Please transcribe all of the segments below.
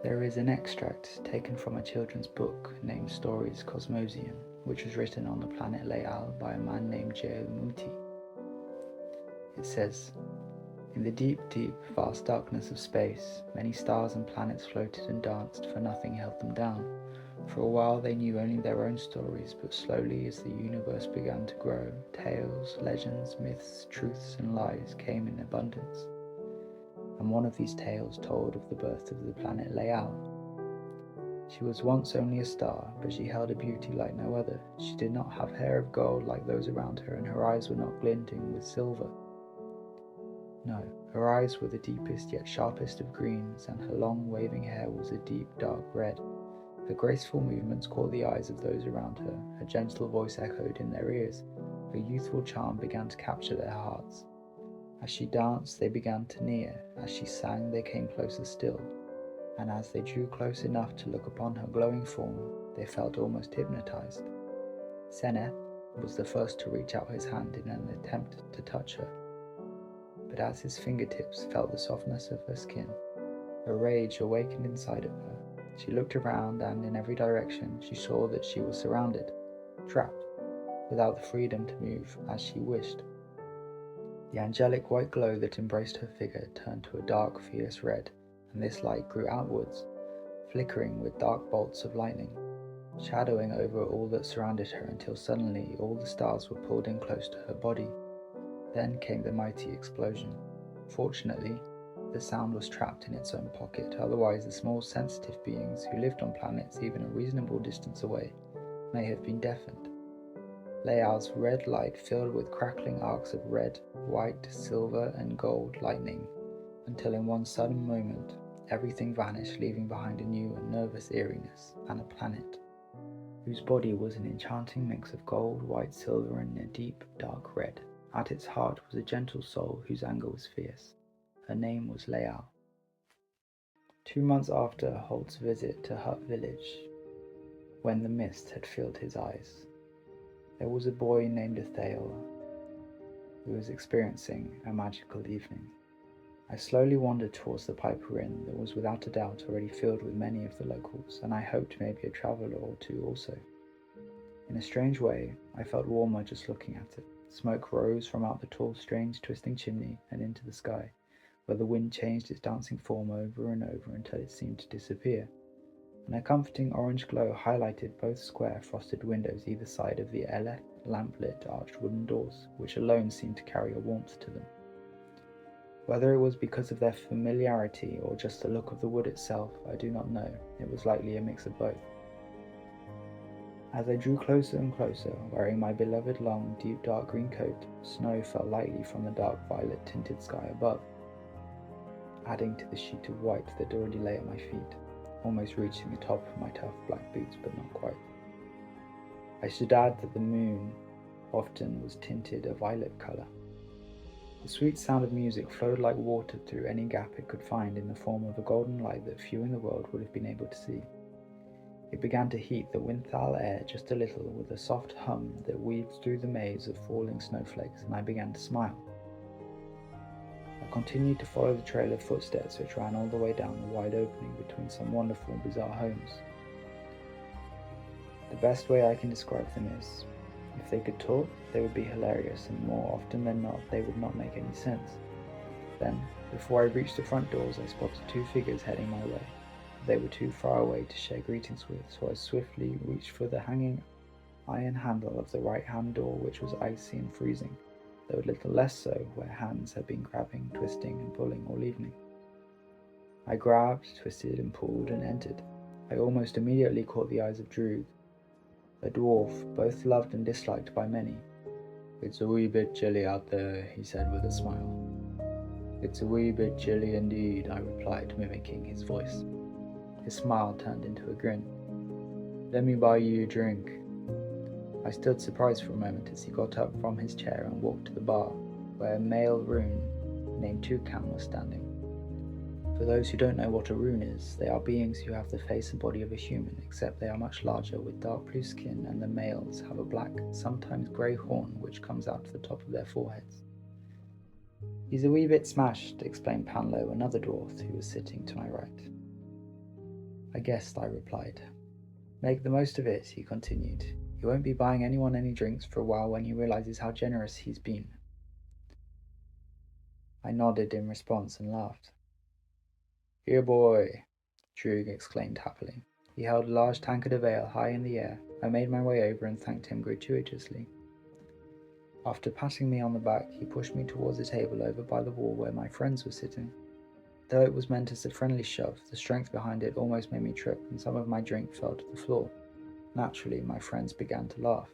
There is an extract taken from a children's book named Stories Cosmosium, which was written on the planet Leal by a man named Muti. It says, "In the deep, vast darkness of space, many stars and planets floated and danced, for nothing held them down. For a while they knew only their own stories, but slowly as the universe began to grow, tales, legends, myths, truths and lies came in abundance. And one of these tales told of the birth of the planet Leal. She was once only a star, but she held a beauty like no other. She did not have hair of gold like those around her, and her eyes were not glinting with silver. No, her eyes were the deepest yet sharpest of greens, and her long waving hair was a deep dark red. Her graceful movements caught the eyes of those around her, her gentle voice echoed in their ears, her youthful charm began to capture their hearts. As she danced, they began to near, as she sang, they came closer still, and as they drew close enough to look upon her glowing form, they felt almost hypnotized. Seneth was the first to reach out his hand in an attempt to touch her. But as his fingertips felt the softness of her skin, a rage awakened inside of her. She looked around, and in every direction she saw that she was surrounded, trapped, without the freedom to move as she wished. The angelic white glow that embraced her figure turned to a dark, fierce red, and this light grew outwards, flickering with dark bolts of lightning, shadowing over all that surrounded her until suddenly all the stars were pulled in close to her body. Then came the mighty explosion. Fortunately, the sound was trapped in its own pocket, otherwise the small sensitive beings who lived on planets even a reasonable distance away may have been deafened. Leal's red light filled with crackling arcs of red, white, silver and gold lightning, until in one sudden moment everything vanished, leaving behind a new and nervous eeriness, and a planet whose body was an enchanting mix of gold, white, silver and a deep, dark red. At its heart was a gentle soul whose anger was fierce. Her name was Leal. 2 months after Halt's visit to Hut Village, when the mist had filled his eyes, there was a boy named Rafael who was experiencing a magical evening. I slowly wandered towards the Piper Inn that was without a doubt already filled with many of the locals, and I hoped maybe a traveller or two also. In a strange way, I felt warmer just looking at it. Smoke rose from out the tall, strange, twisting chimney and into the sky, where the wind changed its dancing form over and over until it seemed to disappear, and a comforting orange glow highlighted both square, frosted windows either side of the lamp-lit arched wooden doors, which alone seemed to carry a warmth to them. Whether it was because of their familiarity or just the look of the wood itself, I do not know. It was likely a mix of both. As I drew closer and closer, wearing my beloved long, deep dark green coat, snow fell lightly from the dark violet tinted sky above, adding to the sheet of white that already lay at my feet, almost reaching the top of my tough black boots, but not quite. I should add that the moon often was tinted a violet colour. The sweet sound of music flowed like water through any gap it could find in the form of a golden light that few in the world would have been able to see. It began to heat the windthal air just a little with a soft hum that weaved through the maze of falling snowflakes, and I began to smile. I continued to follow the trail of footsteps which ran all the way down the wide opening between some wonderful and bizarre homes. The best way I can describe them is, if they could talk, they would be hilarious, and more often than not, they would not make any sense. Then, before I reached the front doors, I spotted 2 figures heading my way. They were too far away to share greetings with, so I swiftly reached for the hanging iron handle of the right-hand door, which was icy and freezing, though a little less so where hands had been grabbing, twisting and pulling all evening. I grabbed, twisted and pulled and entered. I almost immediately caught the eyes of Droog, a dwarf both loved and disliked by many. "It's a wee bit chilly out there," he said with a smile. "It's a wee bit chilly indeed," I replied, mimicking his voice. His smile turned into a grin. "Let me buy you a drink." I stood surprised for a moment as he got up from his chair and walked to the bar, where a male rune named Toucan was standing. For those who don't know what a rune is, they are beings who have the face and body of a human, except they are much larger with dark blue skin, and the males have a black, sometimes grey horn which comes out to the top of their foreheads. "He's a wee bit smashed," explained Panlo, another dwarf who was sitting to my right. I guessed, I replied. Make the most of it, he continued. He won't be buying anyone any drinks for a while when he realizes how generous he's been. I nodded in response and laughed. Here, boy, Droog exclaimed happily. He held a large tankard of ale high in the air. I made my way over and thanked him gratuitously. After patting me on the back, he pushed me towards a table over by the wall where my friends were sitting. Though it was meant as a friendly shove, the strength behind it almost made me trip and some of my drink fell to the floor. Naturally, my friends began to laugh.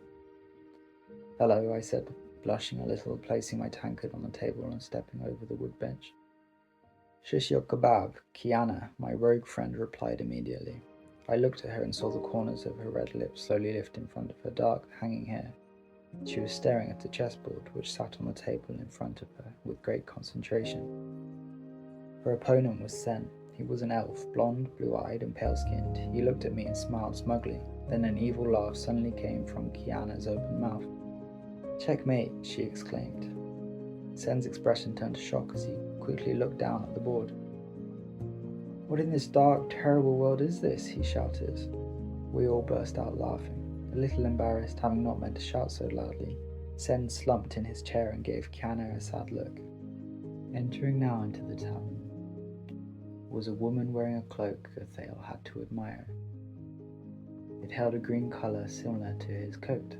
Hello, I said, blushing a little, placing my tankard on the table and stepping over the wood bench. Shish your kebab, Kiana, my rogue friend replied immediately. I looked at her and saw the corners of her red lips slowly lift in front of her dark, hanging hair. She was staring at the chessboard, which sat on the table in front of her, with great concentration. Her opponent was Sen. He was an elf, blonde, blue-eyed, and pale-skinned. He looked at me and smiled smugly. Then an evil laugh suddenly came from Kiana's open mouth. Checkmate, she exclaimed. Sen's expression turned to shock as he quickly looked down at the board. What in this dark, terrible world is this? He shouted. We all burst out laughing. A little embarrassed, having not meant to shout so loudly, Sen slumped in his chair and gave Kiana a sad look. Entering now into the tavern was a woman wearing a cloak Rafael had to admire. It held a green colour similar to his coat.